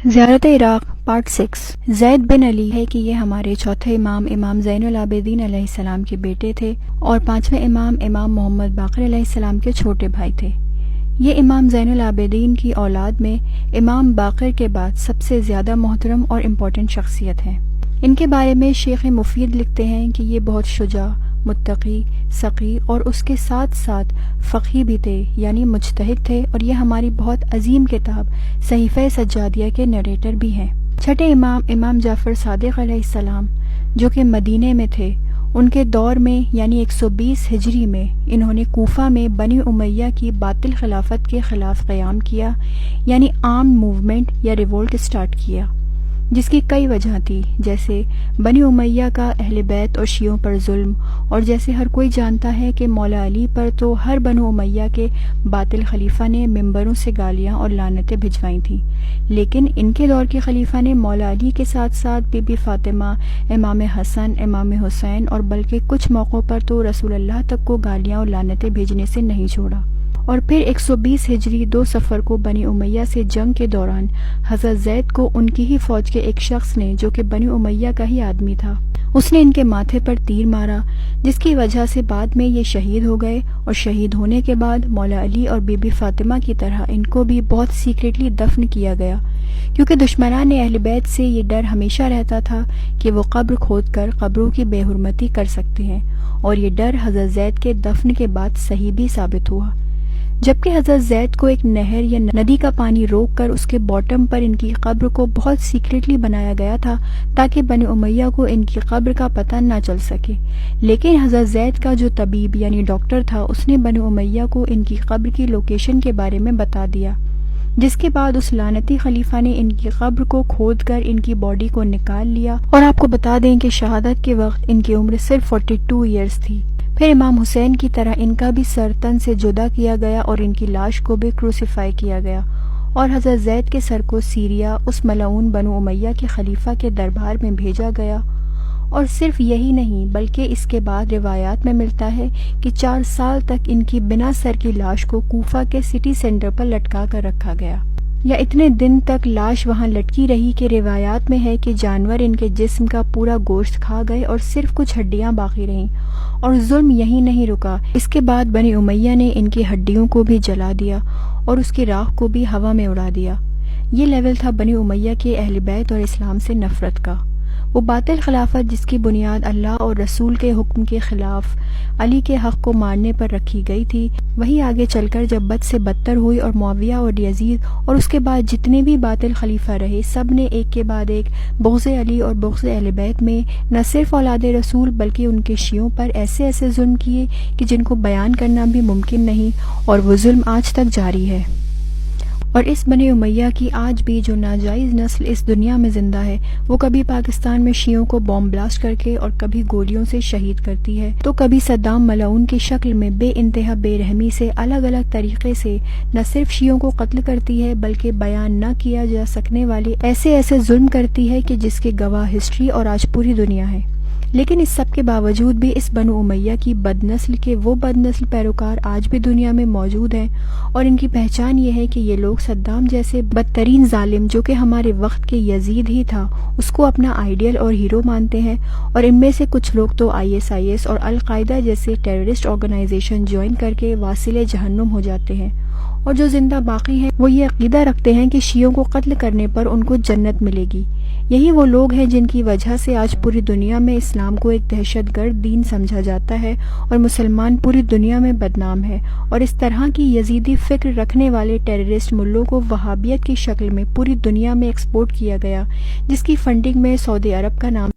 زیارت عراق پارٹ 6۔ زید بن علی ہے کہ یہ ہمارے چوتھے امام زین العابدین علیہ السلام کے بیٹے تھے اور پانچویں امام محمد باقر علیہ السلام کے چھوٹے بھائی تھے۔ یہ امام زین العابدین کی اولاد میں امام باقر کے بعد سب سے زیادہ محترم اور امپورٹنٹ شخصیت ہیں۔ ان کے بارے میں شیخ مفید لکھتے ہیں کہ یہ بہت شجاع، متقی، سقی اور اس کے ساتھ ساتھ فقیہ بھی تھے، یعنی مجتہد تھے، اور یہ ہماری بہت عظیم کتاب صحیفہ سجادیہ کے نریٹر بھی ہیں۔ چھٹے امام جعفر صادق علیہ السلام جو کہ مدینے میں تھے، ان کے دور میں یعنی 120 ہجری میں انہوں نے کوفہ میں بنی امیہ کی باطل خلافت کے خلاف قیام کیا، یعنی آرمڈ موومنٹ یا ریولٹ سٹارٹ کیا، جس کی کئی وجہ تھی، جیسے بنی امیہ کا اہل بیت اور شیعوں پر ظلم، اور جیسے ہر کوئی جانتا ہے کہ مولا علی پر تو ہر بنو امیہ کے باطل خلیفہ نے ممبروں سے گالیاں اور لعنتیں بھجوائی تھیں، لیکن ان کے دور کے خلیفہ نے مولا علی کے ساتھ ساتھ بی بی فاطمہ، امام حسن، امام حسین اور بلکہ کچھ موقعوں پر تو رسول اللہ تک کو گالیاں اور لعنتیں بھیجنے سے نہیں چھوڑا۔ اور پھر 120 ہجری 2 صفر کو بنی امیہ سے جنگ کے دوران حضرت زید کو ان کی ہی فوج کے ایک شخص نے، جو کہ بنی امیہ کا ہی آدمی تھا، اس نے ان کے ماتھے پر تیر مارا، جس کی وجہ سے بعد میں یہ شہید ہو گئے، اور شہید ہونے کے بعد مولا علی اور بی بی فاطمہ کی طرح ان کو بھی بہت سیکریٹلی دفن کیا گیا، کیونکہ دشمنان اہل بیت سے یہ ڈر ہمیشہ رہتا تھا کہ وہ قبر کھود کر قبروں کی بے حرمتی کر سکتے ہیں، اور یہ ڈر حضرت زید کے دفن کے بعد صحیح بھی ثابت ہوا، جبکہ حضرت زید کو ایک نہر یا ندی کا پانی روک کر اس کے باٹم پر ان کی قبر کو بہت سیکریٹلی بنایا گیا تھا تاکہ بنی امیہ کو ان کی قبر کا پتہ نہ چل سکے، لیکن حضرت زید کا جو طبیب یعنی ڈاکٹر تھا، اس نے بنی امیہ کو ان کی قبر کی لوکیشن کے بارے میں بتا دیا، جس کے بعد اس لعنتی خلیفہ نے ان کی قبر کو کھود کر ان کی باڈی کو نکال لیا، اور آپ کو بتا دیں کہ شہادت کے وقت ان کی عمر صرف 42 ایئرز تھی۔ پھر امام حسین کی طرح ان کا بھی سر تن سے جدا کیا گیا اور ان کی لاش کو بھی کروسیفائی کیا گیا، اور حضرت زید کے سر کو سیریا اس ملعون بنو امیہ کے خلیفہ کے دربار میں بھیجا گیا، اور صرف یہی نہیں بلکہ اس کے بعد روایات میں ملتا ہے کہ 4 سال تک ان کی بنا سر کی لاش کو کوفہ کے سٹی سینٹر پر لٹکا کر رکھا گیا، یا اتنے دن تک لاش وہاں لٹکی رہی کہ روایات میں ہے کہ جانور ان کے جسم کا پورا گوشت کھا گئے اور صرف کچھ ہڈیاں باقی رہیں، اور ظلم یہی نہیں رکا، اس کے بعد بنی امیہ نے ان کی ہڈیوں کو بھی جلا دیا اور اس کی راکھ کو بھی ہوا میں اڑا دیا۔ یہ لیول تھا بنی امیہ کے اہل بیت اور اسلام سے نفرت کا۔ وہ باطل خلافت جس کی بنیاد اللہ اور رسول کے حکم کے خلاف علی کے حق کو مارنے پر رکھی گئی تھی، وہی آگے چل کر جب بد سے بدتر ہوئی، اور معاویہ اور یزید اور اس کے بعد جتنے بھی باطل خلیفہ رہے، سب نے ایک کے بعد ایک بغض علی اور بغض اہل بیت میں نہ صرف اولاد رسول بلکہ ان کے شیعوں پر ایسے ظلم کیے کہ جن کو بیان کرنا بھی ممکن نہیں، اور وہ ظلم آج تک جاری ہے۔ اور اس بنی امیہ کی آج بھی جو ناجائز نسل اس دنیا میں زندہ ہے، وہ کبھی پاکستان میں شیعوں کو بوم بلاسٹ کر کے اور کبھی گولیوں سے شہید کرتی ہے، تو کبھی صدام ملعون کی شکل میں بے انتہا بے رحمی سے الگ الگ طریقے سے نہ صرف شیعوں کو قتل کرتی ہے بلکہ بیان نہ کیا جا سکنے والے ایسے ظلم کرتی ہے کہ جس کے گواہ ہسٹری اور آج پوری دنیا ہے۔ لیکن اس سب کے باوجود بھی اس بنو امیہ کی بد نسل کے وہ بد نسل پیروکار آج بھی دنیا میں موجود ہیں، اور ان کی پہچان یہ ہے کہ یہ لوگ صدام جیسے بدترین ظالم، جو کہ ہمارے وقت کے یزید ہی تھا، اس کو اپنا آئیڈیل اور ہیرو مانتے ہیں، اور ان میں سے کچھ لوگ تو ISIS اور القاعدہ جیسے ٹیررسٹ آرگنائزیشن جوائن کر کے واصل جہنم ہو جاتے ہیں، اور جو زندہ باقی ہیں وہ یہ عقیدہ رکھتے ہیں کہ شیعوں کو قتل کرنے پر ان کو جنت ملے گی۔ یہی وہ لوگ ہیں جن کی وجہ سے آج پوری دنیا میں اسلام کو ایک دہشت گرد دین سمجھا جاتا ہے، اور مسلمان پوری دنیا میں بدنام ہے، اور اس طرح کی یزیدی فکر رکھنے والے ٹیررسٹ ملوں کو وہابیت کی شکل میں پوری دنیا میں ایکسپورٹ کیا گیا، جس کی فنڈنگ میں سعودی عرب کا نام